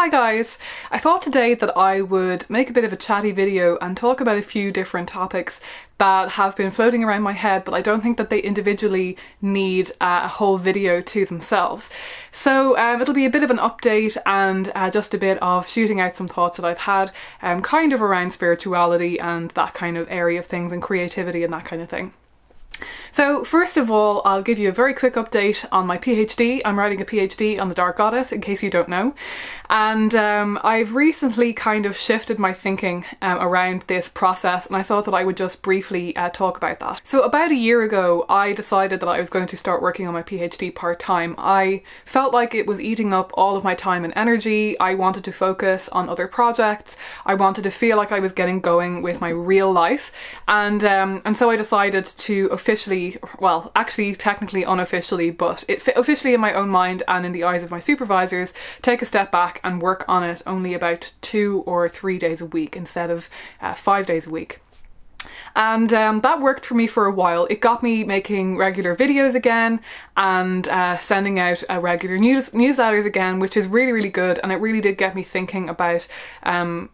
Hi guys! I thought today that I would make a bit of a chatty video and talk about a few different topics that have been floating around my head, but I don't think that they individually need a whole video to themselves. So it'll be a bit of an update and just a bit of shooting out some thoughts that I've had kind of around spirituality and that kind of area of things and creativity and that kind of thing. So first of all, I'll give you a very quick update on my PhD. I'm writing a PhD on the Dark Goddess, in case you don't know. And I've recently kind of shifted my thinking around this process, and I thought that I would just briefly talk about that. So about a year ago, I decided that I was going to start working on my PhD part-time. I felt like it was eating up all of my time and energy. I wanted to focus on other projects. I wanted to feel like I was getting going with my real life. And so I decided to officially, well, actually technically unofficially, but officially in my own mind and in the eyes of my supervisors, take a step back and work on it only about 2 or 3 days a week instead of 5 days a week. And that worked for me for a while. It got me making regular videos again and sending out regular newsletters again, which is really, really good. And it really did get me thinking about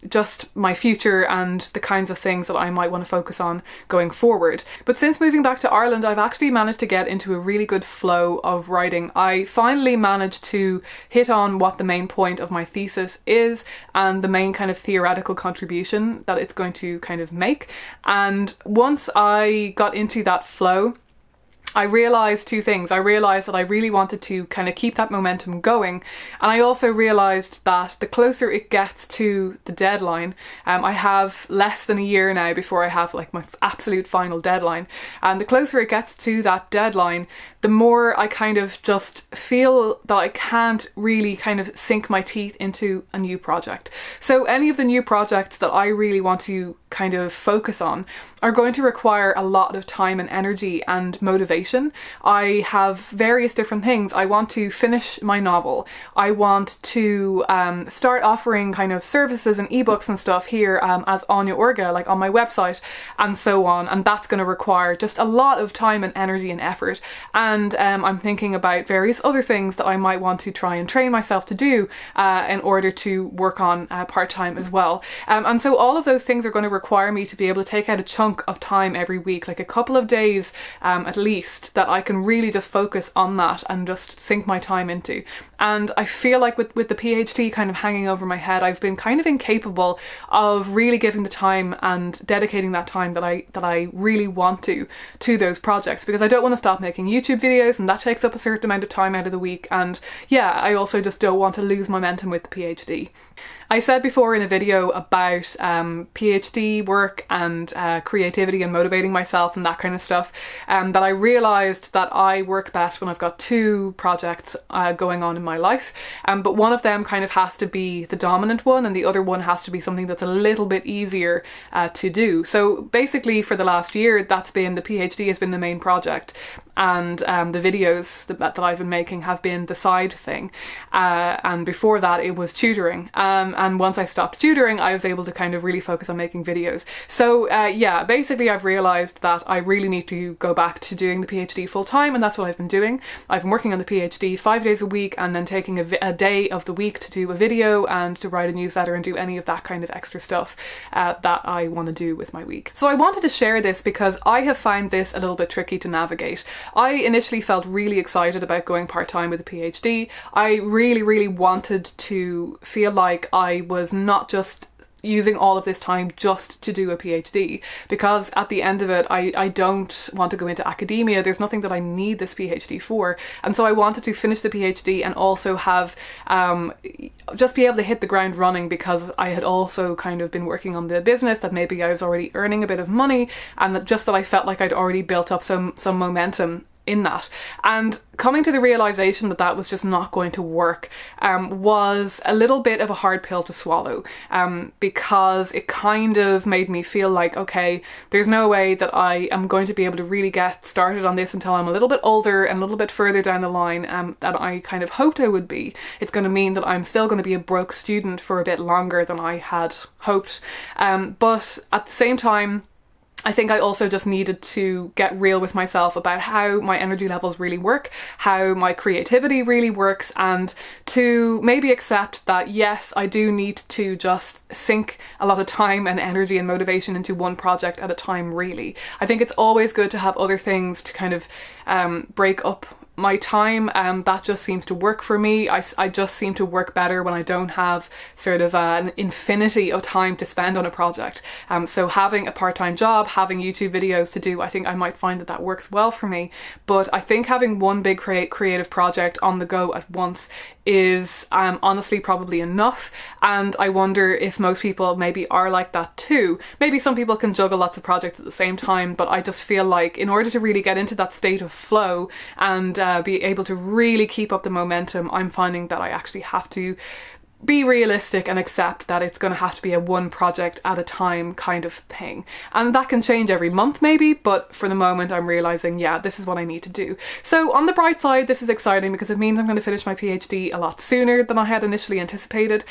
just my future and the kinds of things that I might want to focus on going forward. But since moving back to Ireland, I've actually managed to get into a really good flow of writing. I finally managed to hit on what the main point of my thesis is and the main kind of theoretical contribution that it's going to kind of make. And once I got into that flow, I realised two things. I realised that I really wanted to kind of keep that momentum going, and I also realised that the closer it gets to the deadline, I have less than a year now before I have like my absolute final deadline, and the closer it gets to that deadline, the more I kind of just feel that I can't really kind of sink my teeth into a new project. So any of the new projects that I really want to kind of focus on are going to require a lot of time and energy and motivation. I have various different things. I want to finish my novel. I want to start offering kind of services and ebooks and stuff here as Anya Orga, like on my website and so on, and that's going to require just a lot of time and energy and effort. And I'm thinking about various other things that I might want to try and train myself to do in order to work on part-time as well. And so all of those things are going to require me to be able to take out a chunk of time every week, like a couple of days at least, that I can really just focus on that and just sink my time into. And I feel like with the PhD kind of hanging over my head, I've been kind of incapable of really giving the time and dedicating that time that I really want to those projects, because I don't want to stop making YouTube videos, and that takes up a certain amount of time out of the week. And yeah, I also just don't want to lose momentum with the PhD. I said before in a video about PhD work and creativity and motivating myself and that kind of stuff, that I realised that I work best when I've got 2 projects going on in my life, but one of them kind of has to be the dominant one and the other one has to be something that's a little bit easier to do. So basically for the last year, that's been, the PhD has been the main project, and the videos that I've been making have been the side thing, and before that it was tutoring, and once I stopped tutoring I was able to kind of really focus on making videos. So yeah, basically I've realised that I really need to go back to doing the PhD full time, and that's what I've been doing. I've been working on the PhD 5 days a week and then taking a day of the week to do a video and to write a newsletter and do any of that kind of extra stuff that I want to do with my week. So I wanted to share this because I have found this a little bit tricky to navigate. I initially felt really excited about going part-time with a PhD. I really, really wanted to feel like I was not just using all of this time just to do a PhD, because at the end of it I don't want to go into academia. There's nothing that I need this PhD for, and so I wanted to finish the PhD and also have just be able to hit the ground running, because I had also kind of been working on the business that maybe I was already earning a bit of money, and that I felt like I'd already built up some momentum in that. And coming to the realization that that was just not going to work was a little bit of a hard pill to swallow, because it kind of made me feel like, okay, there's no way that I am going to be able to really get started on this until I'm a little bit older and a little bit further down the line that I kind of hoped I would be. It's going to mean that I'm still going to be a broke student for a bit longer than I had hoped, but at the same time I think I also just needed to get real with myself about how my energy levels really work, how my creativity really works, and to maybe accept that yes, I do need to just sink a lot of time and energy and motivation into one project at a time, really. I think it's always good to have other things to kind of break up my time. That just seems to work for me. I just seem to work better when I don't have sort of an infinity of time to spend on a project. So having a part-time job, having YouTube videos to do, I think I might find that that works well for me. But I think having one big creative project on the go at once is honestly probably enough, and I wonder if most people maybe are like that too. Maybe some people can juggle lots of projects at the same time, but I just feel like in order to really get into that state of flow and be able to really keep up the momentum, I'm finding that I actually have to be realistic and accept that it's going to have to be a one project at a time kind of thing. And that can change every month maybe, but for the moment I'm realizing, yeah, this is what I need to do. So on the bright side, this is exciting because it means I'm going to finish my PhD a lot sooner than I had initially anticipated.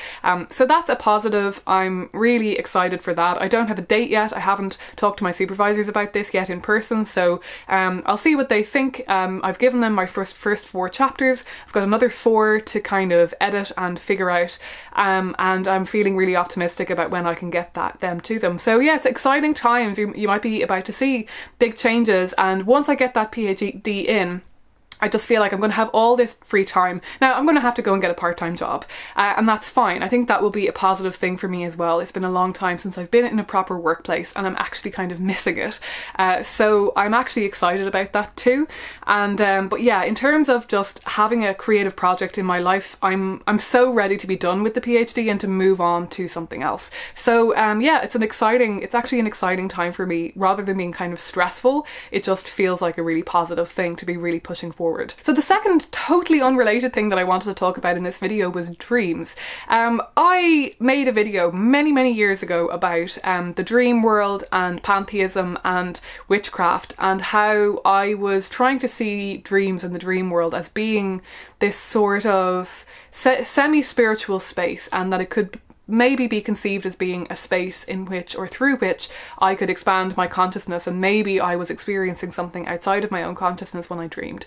So that's a positive. I'm really excited for that. I don't have a date yet. I haven't talked to my supervisors about this yet in person, so I'll see what they think. I've given them my first 4 chapters. I've got another 4 to kind of edit and figure out. And I'm feeling really optimistic about when I can get them to them. So yeah, it's exciting times. You might be about to see big changes, and once I get that PhD in, I just feel like I'm going to have all this free time. Now, I'm going to have to go and get a part-time job, and that's fine. I think that will be a positive thing for me as well. It's been a long time since I've been in a proper workplace, and I'm actually kind of missing it. So I'm actually excited about that too. And but yeah, in terms of just having a creative project in my life, I'm so ready to be done with the PhD and to move on to something else. So yeah, it's actually an exciting time for me. Rather than being kind of stressful, it just feels like a really positive thing to be really pushing forward. So the second totally unrelated thing that I wanted to talk about in this video was dreams. I made a video many years ago about the dream world and pantheism and witchcraft, and how I was trying to see dreams and the dream world as being this sort of semi-spiritual space, and that it could maybe be conceived as being a space in which, or through which, I could expand my consciousness, and maybe I was experiencing something outside of my own consciousness when I dreamed.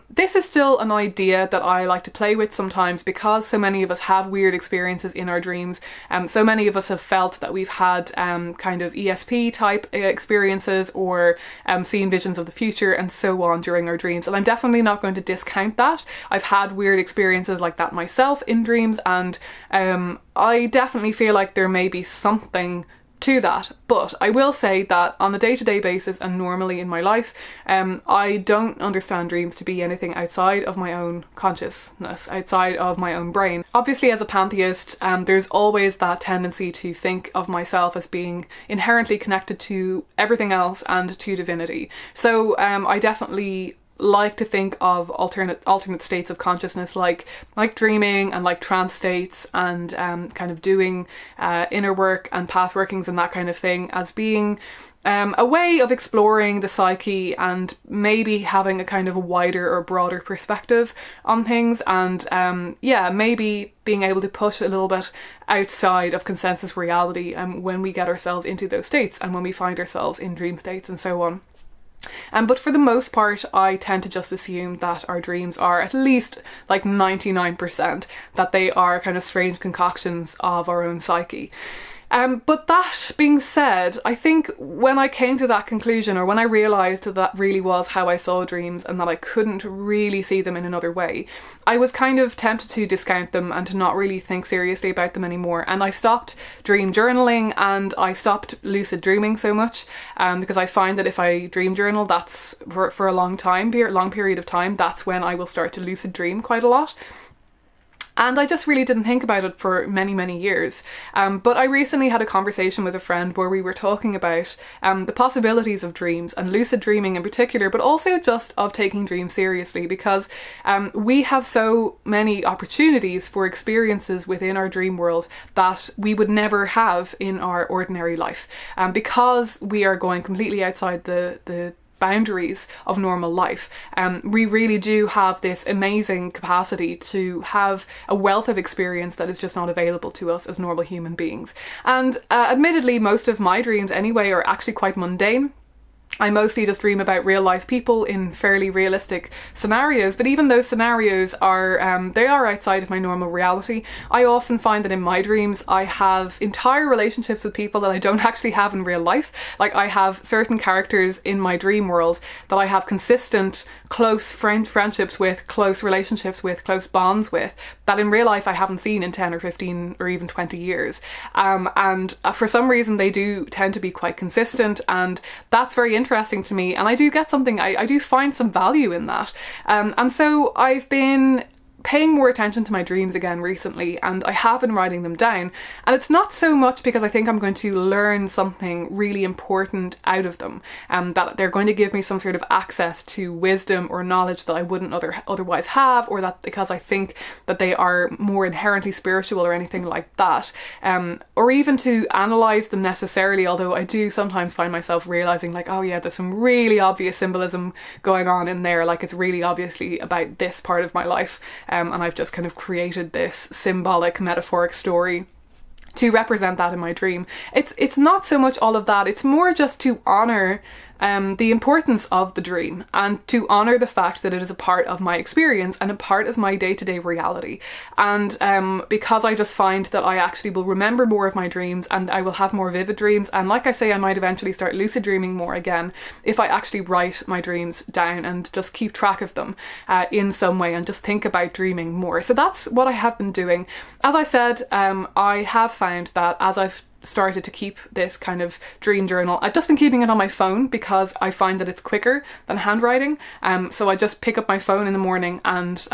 This is still an idea that I like to play with sometimes, because so many of us have weird experiences in our dreams. So many of us have felt that we've had kind of ESP type experiences, or seen visions of the future and so on during our dreams, and I'm definitely not going to discount that. I've had weird experiences like that myself in dreams, and I definitely feel like there may be something to that, but I will say that on a day-to-day basis and normally in my life, I don't understand dreams to be anything outside of my own consciousness, outside of my own brain. Obviously, as a pantheist, there's always that tendency to think of myself as being inherently connected to everything else and to divinity. So I definitely like to think of alternate states of consciousness, like dreaming and like trance states, and kind of doing inner work and path workings and that kind of thing, as being a way of exploring the psyche and maybe having a kind of a wider or broader perspective on things, and yeah, maybe being able to push a little bit outside of consensus reality when we get ourselves into those states and when we find ourselves in dream states and so on. But for the most part, I tend to just assume that our dreams are at least like 99% that they are kind of strange concoctions of our own psyche. But that being said, I think when I came to that conclusion, or when I realised that that really was how I saw dreams and that I couldn't really see them in another way, I was kind of tempted to discount them and to not really think seriously about them anymore. And I stopped dream journaling, and I stopped lucid dreaming so much, because I find that if I dream journal, that's for a long period of time, that's when I will start to lucid dream quite a lot. And I just really didn't think about it for many years. But I recently had a conversation with a friend where we were talking about the possibilities of dreams and lucid dreaming in particular, but also just of taking dreams seriously, because we have so many opportunities for experiences within our dream world that we would never have in our ordinary life. Because we are going completely outside the boundaries of normal life. We really do have this amazing capacity to have a wealth of experience that is just not available to us as normal human beings. And admittedly, most of my dreams anyway are actually quite mundane. I mostly just dream about real life people in fairly realistic scenarios, but even those scenarios are, they are outside of my normal reality. I often find that in my dreams I have entire relationships with people that I don't actually have in real life. Like, I have certain characters in my dream world that I have consistent, close friendships with, close relationships with, close bonds with, that in real life I haven't seen in 10 or 15 or even 20 years. And for some reason they do tend to be quite consistent, and that's very interesting to me, and I do get something, I do find some value in that. And so I've been paying more attention to my dreams again recently, and I have been writing them down, and it's not so much because I think I'm going to learn something really important out of them, that they're going to give me some sort of access to wisdom or knowledge that I wouldn't otherwise have, or that because I think that they are more inherently spiritual or anything like that, or even to analyze them necessarily, although I do sometimes find myself realizing like, oh yeah, there's some really obvious symbolism going on in there, like it's really obviously about this part of my life. And I've just kind of created this symbolic, metaphoric story to represent that in my dream. It's not so much all of that, it's more just to honour the importance of the dream, and to honour the fact that it is a part of my experience and a part of my day-to-day reality. And because I just find that I actually will remember more of my dreams, and I will have more vivid dreams, and like I say, I might eventually start lucid dreaming more again if I actually write my dreams down and just keep track of them in some way, and just think about dreaming more. So that's what I have been doing. As I said, I have found that as I've started to keep this kind of dream journal, I've just been keeping it on my phone because I find that it's quicker than handwriting. So I just pick up my phone in the morning, and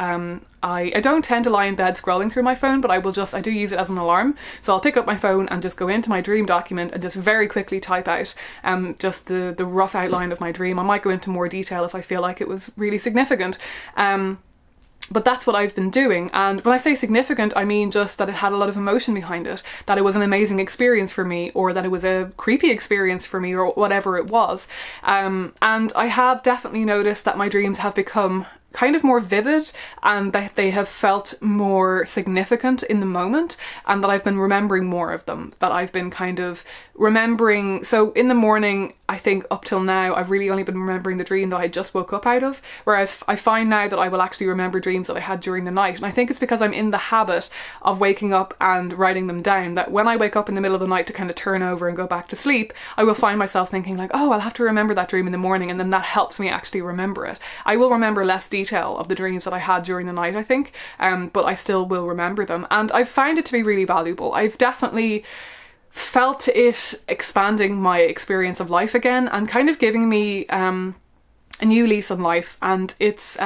I don't tend to lie in bed scrolling through my phone, but I do use it as an alarm. So I'll pick up my phone and just go into my dream document and just very quickly type out just the rough outline of my dream. I might go into more detail if I feel like it was really significant. But that's what I've been doing, and when I say significant, I mean just that it had a lot of emotion behind it, that it was an amazing experience for me, or that it was a creepy experience for me, or whatever it was. And I have definitely noticed that my dreams have become kind of more vivid, and that they have felt more significant in the moment, and that I've been remembering more of them, that I've been kind of remembering. So in the morning, I think up till now, I've really only been remembering the dream that I just woke up out of, whereas I find now that I will actually remember dreams that I had during the night. And I think it's because I'm in the habit of waking up and writing them down, that when I wake up in the middle of the night to kind of turn over and go back to sleep, I will find myself thinking like, oh, I'll have to remember that dream in the morning, and then that helps me actually remember it. I will remember less detail of the dreams that I had during the night, I think, but I still will remember them, and I've found it to be really valuable. I've definitely felt it expanding my experience of life again, and kind of giving me a new lease on life, and it's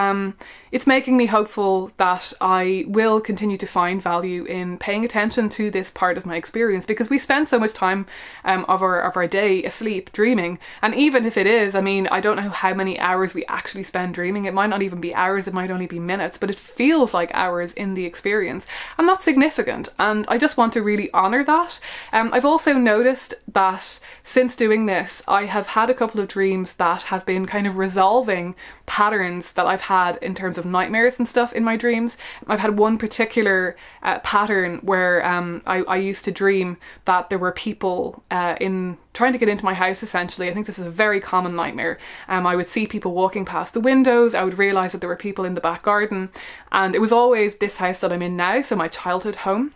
making me hopeful that I will continue to find value in paying attention to this part of my experience, because we spend so much time of our day asleep dreaming. And even if it is, I mean, I don't know how many hours we actually spend dreaming. It might not even be hours, it might only be minutes, but it feels like hours in the experience, and that's significant, and I just want to really honour that. I've also noticed that since doing this, I have had a couple of dreams that have been kind of resolving patterns that I've had in terms of nightmares and stuff in my dreams. I've had one particular pattern where I used to dream that there were people in trying to get into my house, essentially. I think this is a very common nightmare. I would see people walking past the windows, I would realise that there were people in the back garden, and it was always this house that I'm in now, so my childhood home.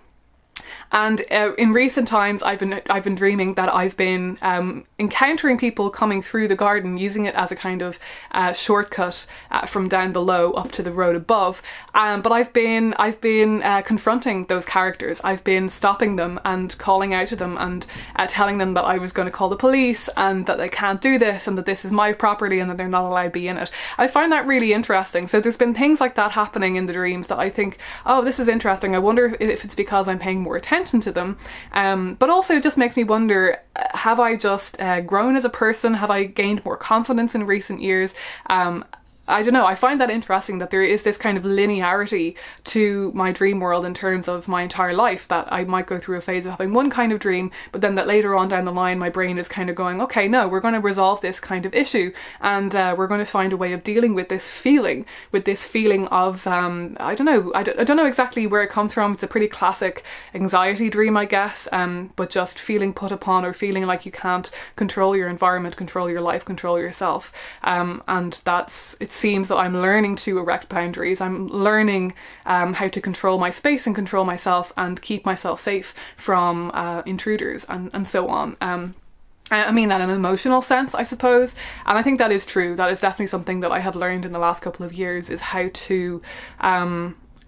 And in recent times, I've been dreaming that I've been encountering people coming through the garden, using it as a kind of shortcut from down below up to the road above. But I've been confronting those characters. I've been stopping them and calling out to them, and telling them that I was going to call the police, and that they can't do this, and that this is my property, and that they're not allowed to be in it. I find that really interesting. So there's been things like that happening in the dreams that I think, oh, this is interesting. I wonder if it's because I'm paying more attention to them, but also it just makes me wonder, have I just grown as a person? Have I gained more confidence in recent years? I don't know, I find that interesting that there is this kind of linearity to my dream world in terms of my entire life, that I might go through a phase of having one kind of dream, but then that later on down the line my brain is kind of going, okay, no, we're going to resolve this kind of issue, and we're going to find a way of dealing with this feeling of I don't know exactly where it comes from. It's a pretty classic anxiety dream, I guess, but just feeling put upon, or feeling like you can't control your environment, control your life, control yourself, and it seems that I'm learning to erect boundaries. I'm learning how to control my space and control myself and keep myself safe from intruders and so on. I mean that in an emotional sense, I suppose, and I think that is true. That is definitely something that I have learned in the last couple of years, is how to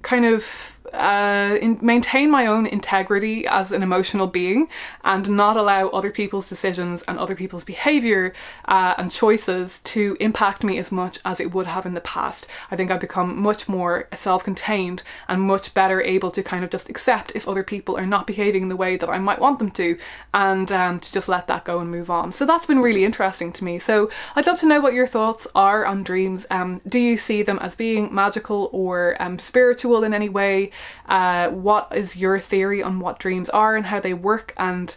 kind of maintain my own integrity as an emotional being, and not allow other people's decisions and other people's behaviour and choices to impact me as much as it would have in the past. I think I've become much more self-contained and much better able to kind of just accept if other people are not behaving in the way that I might want them to, and to just let that go and move on. So that's been really interesting to me. So I'd love to know what your thoughts are on dreams. Do you see them as being magical or spiritual in any way? What is your theory on what dreams are and how they work, and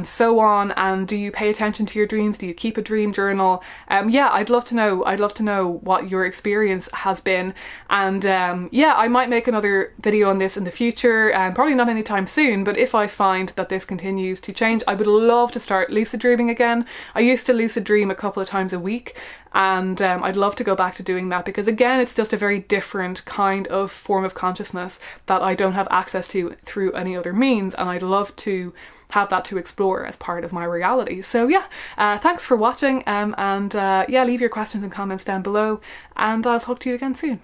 so on? And do you pay attention to your dreams? Do you keep a dream journal? Yeah, I'd love to know. I'd love to know what your experience has been. And yeah, I might make another video on this in the future, probably not anytime soon, but if I find that this continues to change, I would love to start lucid dreaming again. I used to lucid dream a couple of times a week, and I'd love to go back to doing that, because again, it's just a very different kind of form of consciousness that I don't have access to through any other means, and I'd love to have that to explore as part of my reality. So yeah, thanks for watching, and yeah, leave your questions and comments down below, and I'll talk to you again soon.